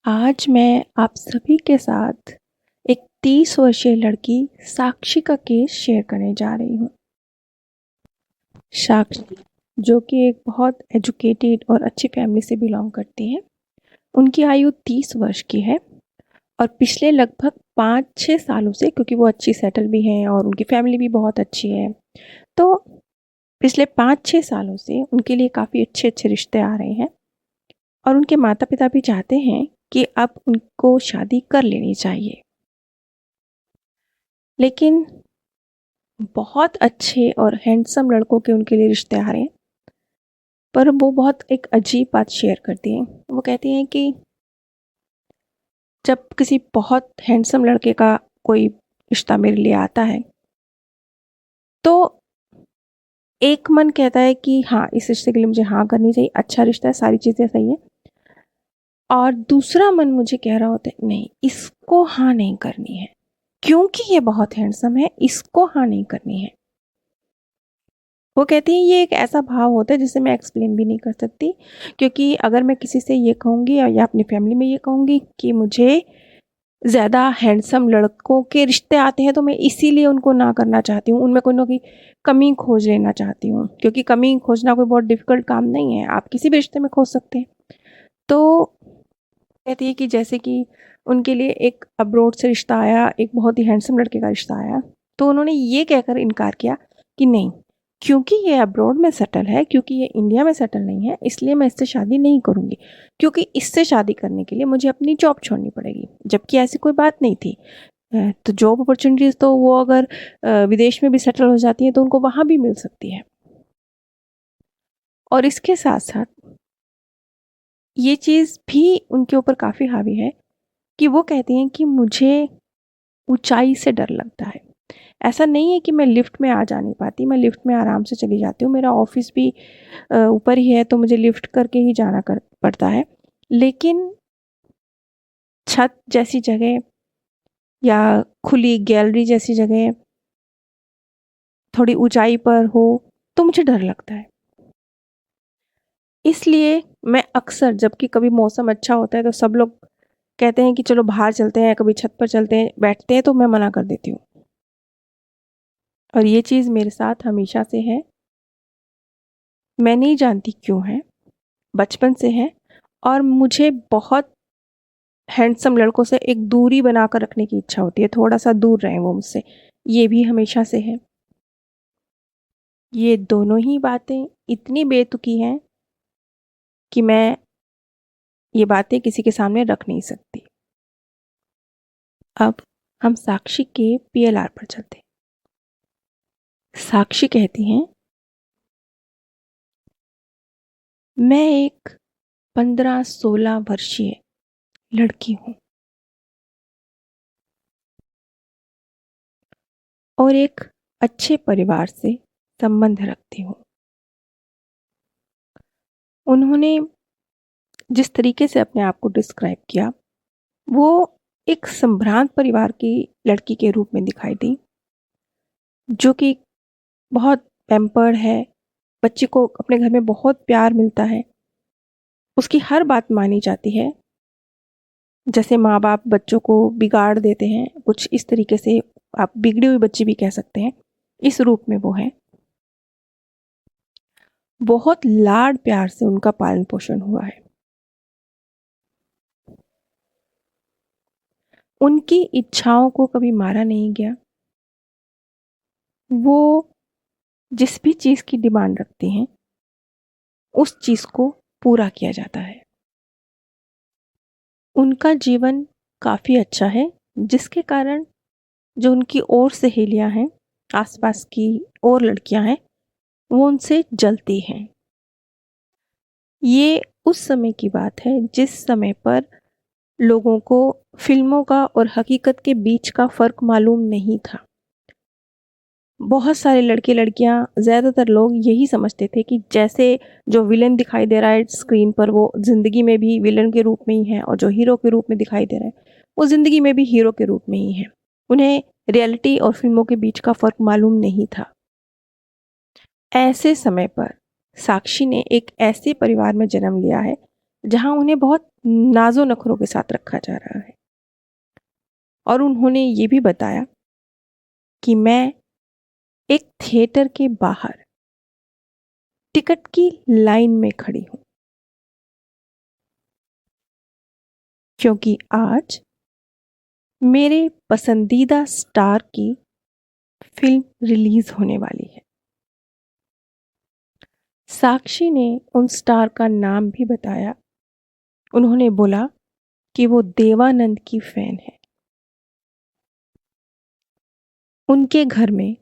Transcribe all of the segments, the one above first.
आज मैं आप सभी के साथ एक 30 वर्षीय लड़की साक्षी का केस शेयर करने जा रही हूँ। साक्षी जो कि एक बहुत एजुकेटेड और अच्छी फैमिली से बिलोंग करती है। उनकी आयु 30 वर्ष की है और पिछले लगभग 5-6 सालों से, क्योंकि वो अच्छी सेटल भी हैं और उनकी फैमिली भी बहुत अच्छी है, तो पिछले 5-6 सालों से उनके लिए काफ़ी अच्छे अच्छे रिश्ते आ रहे हैं और उनके माता पिता भी चाहते हैं कि अब उनको शादी कर लेनी चाहिए। लेकिन बहुत अच्छे और हैंडसम लड़कों के उनके लिए रिश्ते आ रहे हैं, पर वो बहुत एक अजीब बात शेयर करती हैं। वो कहती हैं कि जब किसी बहुत हैंडसम लड़के का कोई रिश्ता मेरे लिए आता है, तो एक मन कहता है कि हाँ, इस रिश्ते के लिए मुझे हाँ करनी चाहिए, अच्छा रिश्ता है, सारी चीज़ें सही है। और दूसरा मन मुझे कह रहा होता है, नहीं, इसको हाँ नहीं करनी है, क्योंकि ये बहुत हैंडसम है, इसको हाँ नहीं करनी है। वो कहती है ये एक ऐसा भाव होता है जिसे मैं एक्सप्लेन भी नहीं कर सकती, क्योंकि अगर मैं किसी से ये कहूँगी या अपनी फैमिली में ये कहूँगी कि मुझे ज़्यादा हैंडसम लड़कों के रिश्ते आते हैं, तो मैं इसीलिए उनको ना करना चाहती हूँ, उनमें कोई ना कोई कमी खोज लेना चाहती हूँ, क्योंकि कमी खोजना कोई बहुत डिफ़िकल्ट काम नहीं है, आप किसी भी रिश्ते में खोज सकते हैं। तो कहती है कि जैसे कि उनके लिए एक अब्रॉड से रिश्ता आया, एक बहुत ही हैंडसम लड़के का रिश्ता आया, तो उन्होंने ये कहकर इनकार किया कि नहीं, क्योंकि ये अब्रॉड में सेटल है, क्योंकि ये इंडिया में सेटल नहीं है, इसलिए मैं इससे शादी नहीं करूँगी, क्योंकि इससे शादी करने के लिए मुझे अपनी जॉब छोड़नी पड़ेगी। जबकि ऐसी कोई बात नहीं थी। तो जॉब अपॉर्चुनिटीज़ तो वो अगर विदेश में भी सेटल हो जाती हैं तो उनको वहाँ भी मिल सकती है। और इसके साथ-साथ ये चीज़ भी उनके ऊपर काफ़ी हावी है कि वो कहती हैं कि मुझे ऊँचाई से डर लगता है। ऐसा नहीं है कि मैं लिफ्ट में आ जा नहीं पाती, मैं लिफ्ट में आराम से चली जाती हूँ। मेरा ऑफ़िस भी ऊपर ही है, तो मुझे लिफ्ट करके ही जाना कर पड़ता है। लेकिन छत जैसी जगह या खुली गैलरी जैसी जगह थोड़ी ऊँचाई पर हो, तो मुझे डर लगता है। इसलिए मैं अक्सर, जबकि कभी मौसम अच्छा होता है तो सब लोग कहते हैं कि चलो बाहर चलते हैं, कभी छत पर चलते हैं, बैठते हैं, तो मैं मना कर देती हूँ। और ये चीज़ मेरे साथ हमेशा से है। मैं नहीं जानती क्यों है, बचपन से है। और मुझे बहुत हैंडसम लड़कों से एक दूरी बनाकर रखने की इच्छा होती है, थोड़ा-सा दूर रहें वो मुझसे, ये भी हमेशा से है। ये दोनों ही बातें इतनी बेतुकी हैं कि मैं ये बातें किसी के सामने रख नहीं सकती। अब हम साक्षी के पीएलआर पर चलते हैं। साक्षी कहती हैं, मैं एक 15-16 वर्षीय लड़की हूँ और एक अच्छे परिवार से संबंध रखती हूँ। उन्होंने जिस तरीके से अपने आप को डिस्क्राइब किया, वो एक संभ्रांत परिवार की लड़की के रूप में दिखाई दी, जो कि बहुत पैम्पर्ड है, बच्चे को अपने घर में बहुत प्यार मिलता है, उसकी हर बात मानी जाती है। जैसे माँ-बाप बच्चों को बिगाड़ देते हैं, कुछ इस तरीके से, आप बिगड़ी हुई बच्ची भी कह सकते हैं, इस रूप में वो है। बहुत लाड प्यार से उनका पालन-पोषण हुआ है। उनकी इच्छाओं को कभी मारा नहीं गया। वो जिस भी चीज़ की डिमांड रखती हैं, उस चीज़ को पूरा किया जाता है। उनका जीवन काफ़ी अच्छा है, जिसके कारण जो उनकी और सहेलियाँ हैं, आस-पास की और लड़कियाँ हैं, वो उनसे जलती हैं। ये उस समय की बात है जिस समय पर लोगों को फ़िल्मों का और हकीकत के बीच का फ़र्क मालूम नहीं था। बहुत सारे लड़के-लड़कियाँ, ज़्यादातर लोग यही समझते थे कि जैसे जो विलेन दिखाई दे रहा है स्क्रीन पर, वो ज़िंदगी में भी विलेन के रूप में ही है, और जो हीरो के रूप में दिखाई दे रहा है, वो ज़िंदगी में भी हीरो के रूप में ही है। उन्हें रियलिटी और फ़िल्मों के बीच का फ़र्क मालूम नहीं था। ऐसे समय पर साक्षी ने एक ऐसे परिवार में जन्म लिया है, जहां उन्हें बहुत नाजो नखरों के साथ रखा जा रहा है। और उन्होंने ये भी बताया कि मैं एक थिएटर के बाहर टिकट की लाइन में खड़ी हूं, क्योंकि आज मेरे पसंदीदा स्टार की फिल्म रिलीज होने वाली है। साक्षी ने उन स्टार का नाम भी बताया। उन्होंने बोला कि वो देवानंद की फैन है। उनके घर में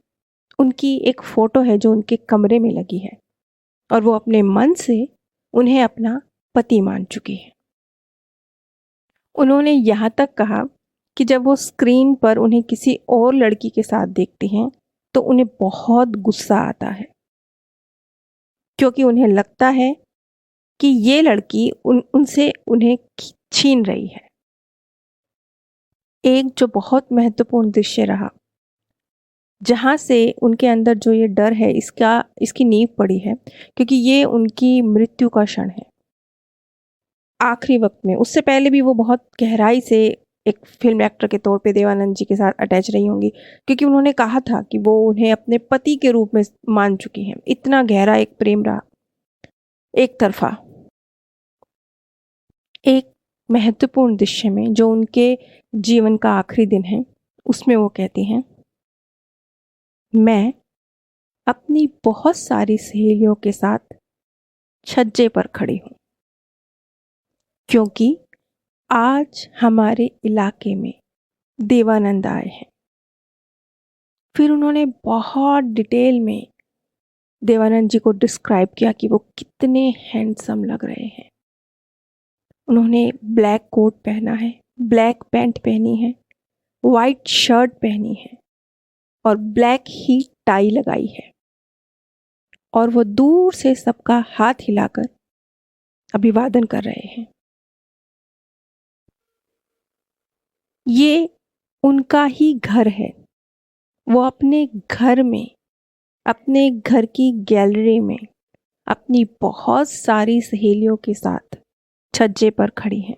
उनकी एक फोटो है जो उनके कमरे में लगी है, और वो अपने मन से उन्हें अपना पति मान चुकी है। उन्होंने यहाँ तक कहा कि जब वो स्क्रीन पर उन्हें किसी और लड़की के साथ देखती हैं तो उन्हें बहुत गुस्सा आता है, क्योंकि उन्हें लगता है कि ये लड़की उनसे उन्हें छीन रही है। एक जो बहुत महत्वपूर्ण दृश्य रहा, जहाँ से उनके अंदर जो ये डर है इसकी नींव पड़ी है, क्योंकि ये उनकी मृत्यु का क्षण है। आखिरी वक्त में, उससे पहले भी वो बहुत गहराई से एक फिल्म एक्टर के तौर पे देवानंद जी के साथ अटैच रही होंगी, क्योंकि उन्होंने कहा था कि वो उन्हें अपने पति के रूप में मान चुकी हैं। इतना गहरा एक प्रेम रहा एक तरफा। एक महत्वपूर्ण दृश्य में जो उनके जीवन का आखिरी दिन है, उसमें वो कहती हैं, मैं अपनी बहुत सारी सहेलियों के साथ छज्जे पर खड़ी हूं, क्योंकि आज हमारे इलाके में देवानंद आए हैं। फिर उन्होंने बहुत डिटेल में देवानंद जी को डिस्क्राइब किया कि वो कितने हैंडसम लग रहे हैं। उन्होंने ब्लैक कोट पहना है, ब्लैक पैंट पहनी है, वाइट शर्ट पहनी है और ब्लैक ही टाई लगाई है, और वो दूर से सबका हाथ हिलाकर अभिवादन कर रहे हैं। ये उनका ही घर है। वो अपने घर में, अपने घर की गैलरी में अपनी बहुत सारी सहेलियों के साथ छज्जे पर खड़ी हैं।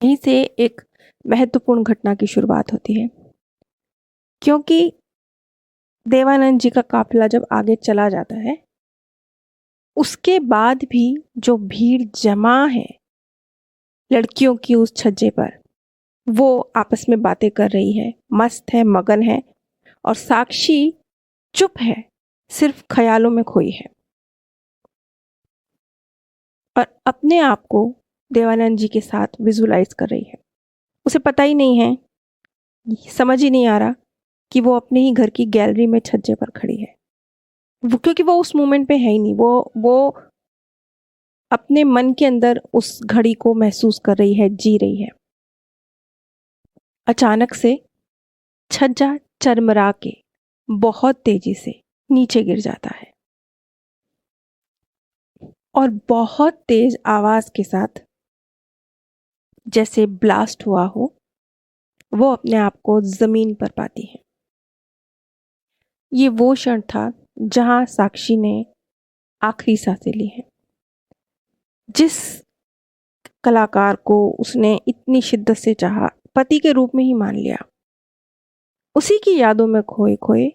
यहीं से एक महत्वपूर्ण घटना की शुरुआत होती है, क्योंकि देवानंद जी का काफिला जब आगे चला जाता है, उसके बाद भी जो भीड़ जमा है लड़कियों की उस छज्जे पर, वो आपस में बातें कर रही है, मस्त है, मगन है, और साक्षी चुप है, सिर्फ ख्यालों में खोई है और अपने आप को देवानंद जी के साथ विजुलाइज कर रही है। उसे पता ही नहीं है, समझ ही नहीं आ रहा कि वो अपने ही घर की गैलरी में छज्जे पर खड़ी है। क्योंकि वो उस मोमेंट पे है ही नहीं। वो अपने मन के अंदर उस घड़ी को महसूस कर रही है, जी रही है। अचानक से छज्जा चरमरा के बहुत तेजी से नीचे गिर जाता है और बहुत तेज आवाज के साथ, जैसे ब्लास्ट हुआ हो, वो अपने आप को जमीन पर पाती है। ये वो क्षण था जहां साक्षी ने आखिरी सांसें ली हैं। जिस कलाकार को उसने इतनी शिद्दत से चाहा, पति के रूप में ही मान लिया, उसी की यादों में खोए खोए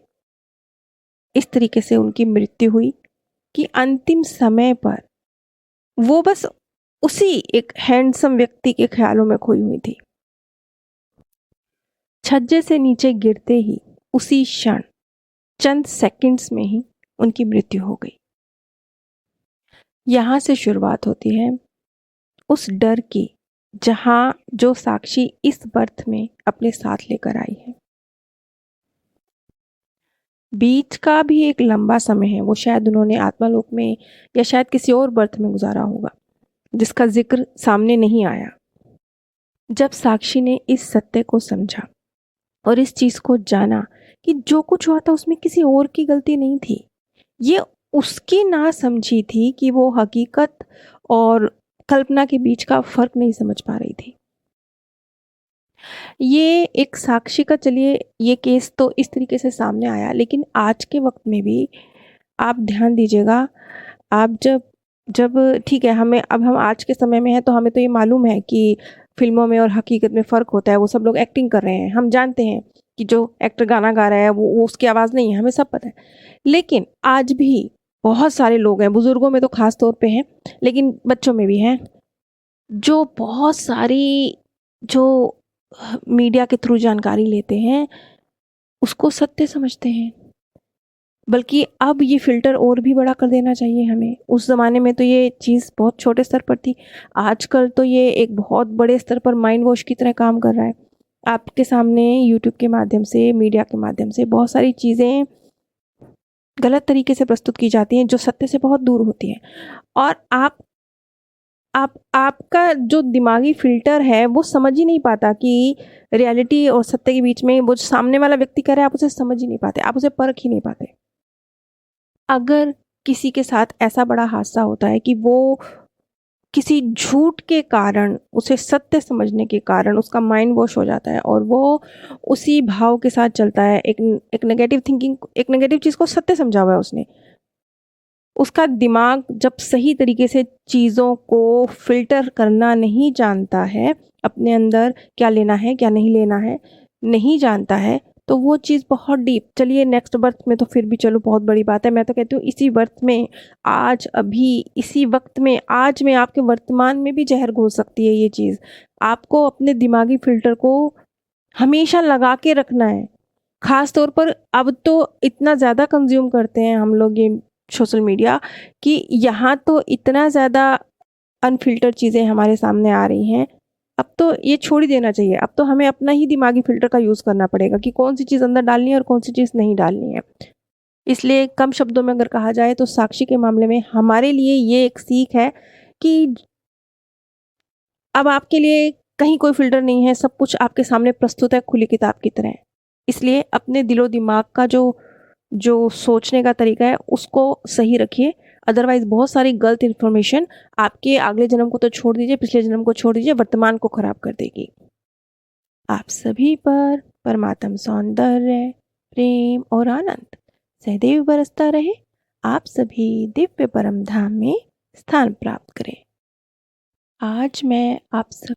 इस तरीके से उनकी मृत्यु हुई कि अंतिम समय पर वो बस उसी एक हैंडसम व्यक्ति के ख्यालों में खोई हुई थी। छज्जे से नीचे गिरते ही उसी क्षण, चंद सेकंड्स में ही उनकी मृत्यु हो गई। यहां से शुरुआत होती है उस डर की, जहां जो साक्षी इस बर्थ में अपने साथ लेकर आई है। बीच का भी एक लंबा समय है, वो शायद उन्होंने आत्मालोक में या शायद किसी और बर्थ में गुजारा होगा, जिसका जिक्र सामने नहीं आया। जब साक्षी ने इस सत्य को समझा और इस चीज को जाना कि जो कुछ हुआ था उसमें किसी और की गलती नहीं थी, ये उसकी ना समझी थी कि वो हकीकत और कल्पना के बीच का फर्क नहीं समझ पा रही थी। ये एक साक्षी का, चलिए ये केस तो इस तरीके से सामने आया, लेकिन आज के वक्त में भी आप ध्यान दीजिएगा, आप जब जब ठीक है, हम आज के समय में हैं तो हमें तो ये मालूम है कि फ़िल्मों में और हकीकत में फ़र्क होता है, वो सब लोग एक्टिंग कर रहे हैं। हम जानते हैं कि जो एक्टर गाना गा रहा है वो उसकी आवाज़ नहीं है, हमें सब पता है। लेकिन आज भी बहुत सारे लोग हैं, बुज़ुर्गों में तो ख़ास तौर पे हैं, लेकिन बच्चों में भी हैं, जो बहुत सारी जो मीडिया के थ्रू जानकारी लेते हैं, उसको सत्य समझते हैं। बल्कि अब ये फ़िल्टर और भी बड़ा कर देना चाहिए हमें। उस ज़माने में तो ये चीज़ बहुत छोटे स्तर पर थी। आजकल तो ये एक बहुत बड़े स्तर पर माइंड वॉश की तरह काम कर रहा है। आपके सामने यूट्यूब के माध्यम से, मीडिया के माध्यम से बहुत सारी चीज़ें गलत तरीके से प्रस्तुत की जाती हैं, जो सत्य से बहुत दूर होती हैं। और आपका जो दिमागी फ़िल्टर है, वो समझ ही नहीं पाता कि रियलिटी और सत्य के बीच में वो जो सामने वाला व्यक्ति कह रहा है, आप उसे समझ ही नहीं पाते, आप उसे परख ही नहीं पाते। अगर किसी के साथ ऐसा बड़ा हादसा होता है कि वो किसी झूठ के कारण, उसे सत्य समझने के कारण उसका माइंड वॉश हो जाता है और वो उसी भाव के साथ चलता है, एक नेगेटिव थिंकिंग, एक नेगेटिव चीज़ को सत्य समझा हुआ है उसने। उसका दिमाग जब सही तरीके से चीज़ों को फ़िल्टर करना नहीं जानता है, अपने अंदर क्या लेना है, क्या नहीं लेना है, नहीं जानता है, तो वो चीज़ बहुत डीप, चलिए नेक्स्ट बर्थ में तो फिर भी चलो बहुत बड़ी बात है। मैं तो कहती हूँ इसी बर्थ में, आज अभी इसी वक़्त में, आज में आपके वर्तमान में भी ज़हर घोल सकती है ये चीज़। आपको अपने दिमागी फ़िल्टर को हमेशा लगा के रखना है। ख़ास तौर पर अब तो इतना ज़्यादा कंज़्यूम करते हैं हम लोग ये सोशल मीडिया, कि यहाँ तो इतना ज़्यादा अनफ़िल्टर्ड चीज़ें हमारे सामने आ रही हैं। अब तो ये छोड़ ही देना चाहिए। अब तो हमें अपना ही दिमागी फ़िल्टर का यूज़ करना पड़ेगा कि कौन-सी चीज़ अंदर डालनी है और कौन-सी चीज़ नहीं डालनी है। इसलिए कम शब्दों में अगर कहा जाए तो साक्षी के मामले में हमारे लिए ये एक सीख है कि अब आपके लिए कहीं कोई फ़िल्टर नहीं है, सब कुछ आपके सामने प्रस्तुत है खुली किताब की तरह। इसलिए अपने दिलो-दिमाग का जो जो सोचने का तरीका है उसको सही रखिए। अदरवाइज़ बहुत सारी गलत इन्फॉर्मेशन आपके अगले जन्म को तो छोड़ दीजिए, पिछले जन्म को छोड़ दीजिए, वर्तमान को खराब कर देगी। आप सभी पर परमात्म सौंदर्य, प्रेम और आनंद सदैव बरसता रहे। आप सभी दिव्य परम धाम में स्थान प्राप्त करें। आज मैं आप सब